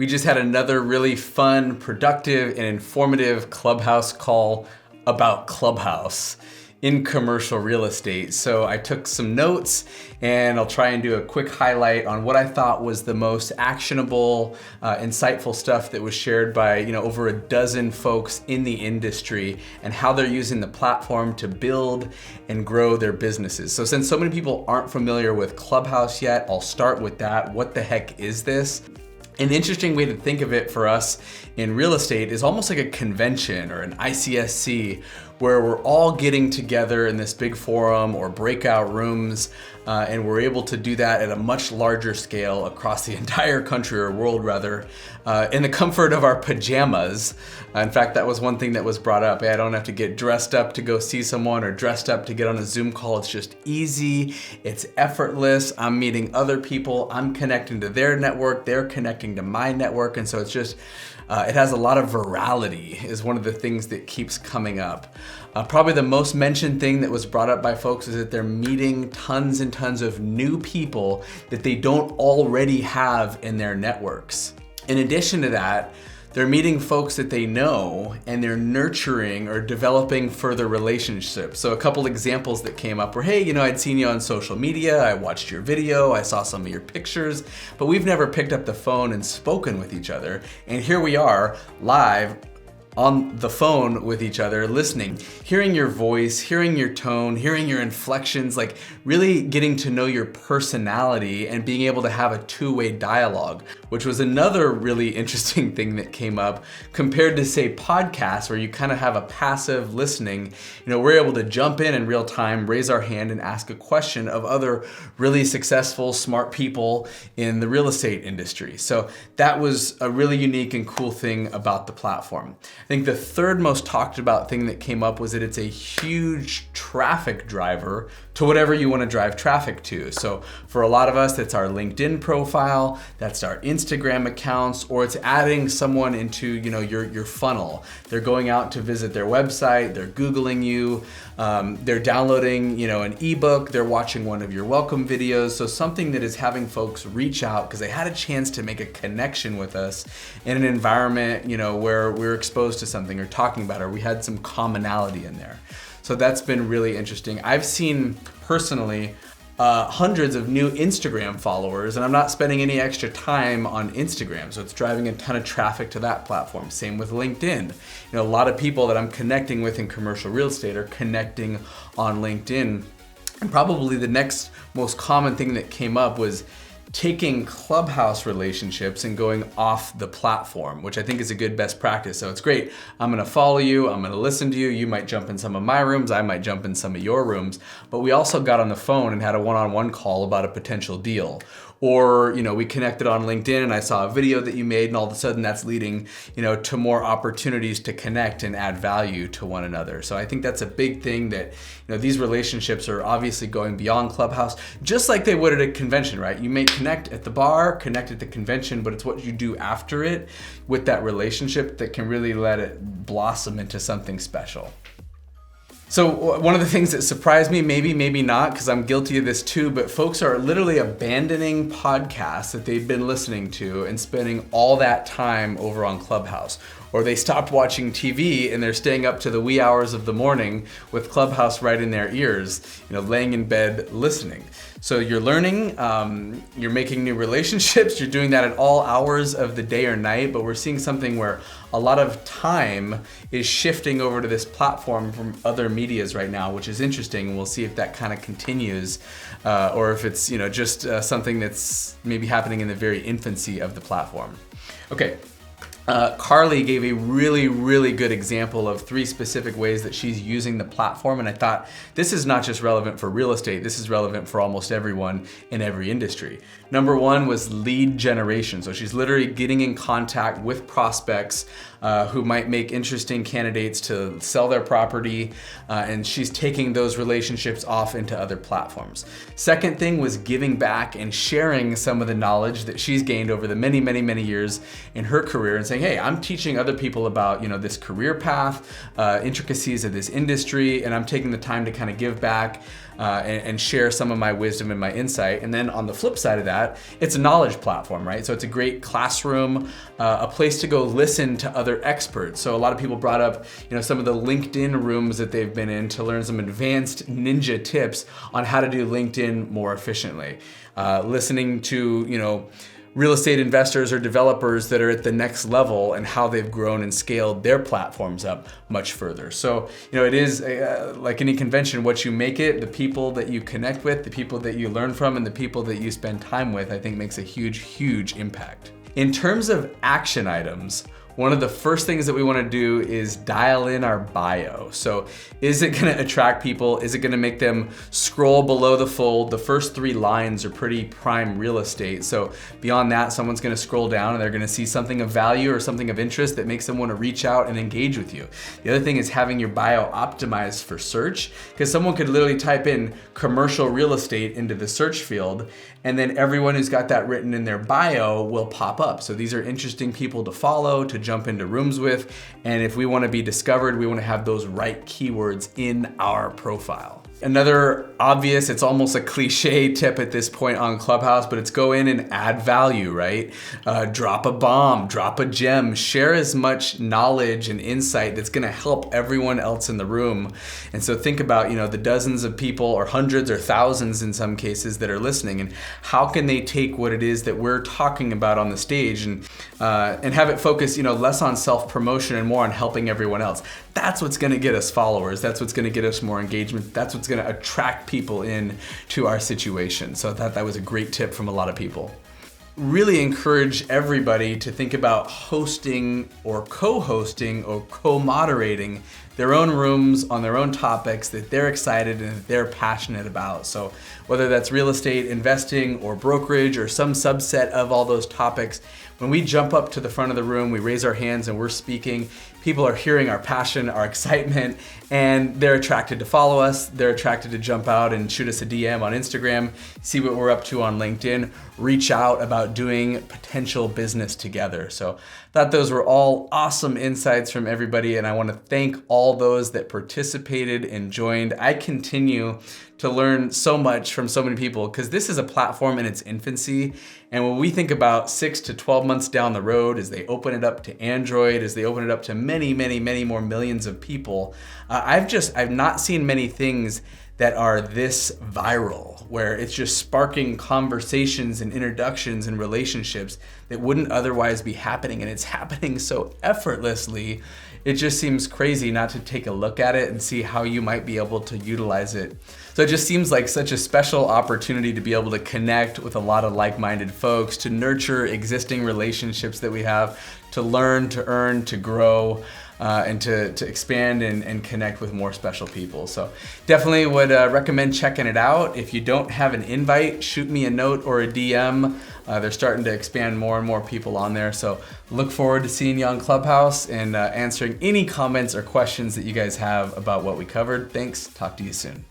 We just had another really fun, productive, and informative Clubhouse call about Clubhouse in commercial real estate. So I took some notes and I'll try and do a quick highlight on what I thought was the most actionable, insightful stuff that was shared by over a dozen folks in the industry and how they're using the platform to build and grow their businesses. So since so many people aren't familiar with Clubhouse yet, I'll start with that. What the heck is this? An interesting way to think of it for us in real estate is almost like a convention or an ICSC where we're all getting together in this big forum or breakout rooms, and we're able to do that at a much larger scale across the entire country or world rather, in the comfort of our pajamas. In fact, that was one thing that was brought up. I don't have to get dressed up to go see someone or dressed up to get on a Zoom call. It's just easy, it's effortless. I'm meeting other people, I'm connecting to their network, they're connecting to my network, and so it's just, it has a lot of virality is one of the things that keeps coming up. Probably the most mentioned thing that was brought up by folks is that they're meeting tons and tons of new people that they don't already have in their networks. In addition to that, they're meeting folks that they know and they're nurturing or developing further relationships. So a couple examples that came up were, hey, I'd seen you on social media, I watched your video, I saw some of your pictures, but we've never picked up the phone and spoken with each other. And here we are live on the phone with each other, listening, hearing your voice, hearing your tone, hearing your inflections, like really getting to know your personality and being able to have a two-way dialogue, which was another really interesting thing that came up compared to say podcasts where you kind of have a passive listening. We're able to jump in real time, raise our hand and ask a question of other really successful, smart people in the real estate industry. So that was a really unique and cool thing about the platform. I think the third most talked about thing that came up was that it's a huge traffic driver to whatever you want to drive traffic to. So for a lot of us, that's our LinkedIn profile, that's our Instagram accounts, or it's adding someone into your funnel. They're going out to visit their website, they're Googling you, they're downloading an ebook, they're watching one of your welcome videos. So something that is having folks reach out because they had a chance to make a connection with us in an environment where we're exposed to something or talking about it, or we had some commonality in there. So that's been really interesting. I've seen personally hundreds of new Instagram followers, and I'm not spending any extra time on Instagram, so it's driving a ton of traffic to that platform. Same with LinkedIn. A lot of people that I'm connecting with in commercial real estate are connecting on LinkedIn. And probably the next most common thing that came up was taking Clubhouse relationships and going off the platform, which I think is a good best practice. So it's great. I'm gonna follow you, I'm gonna listen to you, you might jump in some of my rooms, I might jump in some of your rooms, but we also got on the phone and had a one-on-one call about a potential deal. Or, we connected on LinkedIn and I saw a video that you made and all of a sudden that's leading, to more opportunities to connect and add value to one another. So I think that's a big thing that, these relationships are obviously going beyond Clubhouse, just like they would at a convention, right? You may connect at the bar, connect at the convention, but it's what you do after it with that relationship that can really let it blossom into something special. So one of the things that surprised me, maybe not, because I'm guilty of this too, but folks are literally abandoning podcasts that they've been listening to and spending all that time over on Clubhouse. Or they stopped watching TV and they're staying up to the wee hours of the morning with Clubhouse right in their ears, laying in bed listening. So you're learning, you're making new relationships, you're doing that at all hours of the day or night, but we're seeing something where a lot of time is shifting over to this platform from other medias right now, which is interesting, and we'll see if that kind of continues, or if it's just something that's maybe happening in the very infancy of the platform. Okay. Carly gave a really, really good example of 3 specific ways that she's using the platform. And I thought this is not just relevant for real estate, this is relevant for almost everyone in every industry. Number 1 was lead generation. So she's literally getting in contact with prospects who might make interesting candidates to sell their property, and she's taking those relationships off into other platforms. Second thing was giving back and sharing some of the knowledge that she's gained over the many, many, many years in her career and saying, saying, hey, I'm teaching other people about, this career path, intricacies of this industry, and I'm taking the time to kind of give back and share some of my wisdom and my insight. And then on the flip side of that, it's a knowledge platform, right? So it's a great classroom, a place to go listen to other experts. So a lot of people brought up, some of the LinkedIn rooms that they've been in to learn some advanced ninja tips on how to do LinkedIn more efficiently. Listening to, real estate investors or developers that are at the next level and how they've grown and scaled their platforms up much further. So, it is like any convention, what you make it, the people that you connect with, the people that you learn from, and the people that you spend time with, I think makes a huge, huge impact. In terms of action items, one of the first things that we want to do is dial in our bio. So is it going to attract people? Is it going to make them scroll below the fold? The first 3 lines are pretty prime real estate. So beyond that, someone's going to scroll down and they're going to see something of value or something of interest that makes them want to reach out and engage with you. The other thing is having your bio optimized for search, because someone could literally type in commercial real estate into the search field, and then everyone who's got that written in their bio will pop up. So these are interesting people to follow, to jump into rooms with. And if we want to be discovered, we want to have those right keywords in our profile. Another obvious, it's almost a cliche tip at this point on Clubhouse, but it's go in and add value, right? Drop a bomb, drop a gem, share as much knowledge and insight that's going to help everyone else in the room. And so think about, the dozens of people or hundreds or thousands in some cases that are listening, and how can they take what it is that we're talking about on the stage and have it focus, less on self-promotion and more on helping everyone else. That's what's going to get us followers. That's what's going to get us more engagement. That's what's going to attract people in to our situation. So I thought that was a great tip from a lot of people. Really encourage everybody to think about hosting or co-hosting or co-moderating their own rooms on their own topics that they're excited and that they're passionate about. So whether that's real estate, investing, or brokerage, or some subset of all those topics, when we jump up to the front of the room, we raise our hands and we're speaking, people are hearing our passion, our excitement, and they're attracted to follow us. They're attracted to jump out and shoot us a DM on Instagram, see what we're up to on LinkedIn, reach out about doing potential business together. So thought those were all awesome insights from everybody, and I want to thank all those that participated and joined. I continue to learn so much from so many people because this is a platform in its infancy. And when we think about 6 to 12 months down the road, as they open it up to Android, as they open it up to many, many, many more millions of people, I've not seen many things that are this viral, where it's just sparking conversations and introductions and relationships that wouldn't otherwise be happening. And it's happening so effortlessly. It just seems crazy not to take a look at it and see how you might be able to utilize it. So it just seems like such a special opportunity to be able to connect with a lot of like-minded folks, to nurture existing relationships that we have, to learn, to earn, to grow, and to expand and connect with more special people. So definitely would recommend checking it out. If you don't have an invite, shoot me a note or a DM. They're starting to expand more and more people on there. So look forward to seeing you on Clubhouse and answering any comments or questions that you guys have about what we covered. Thanks. Talk to you soon.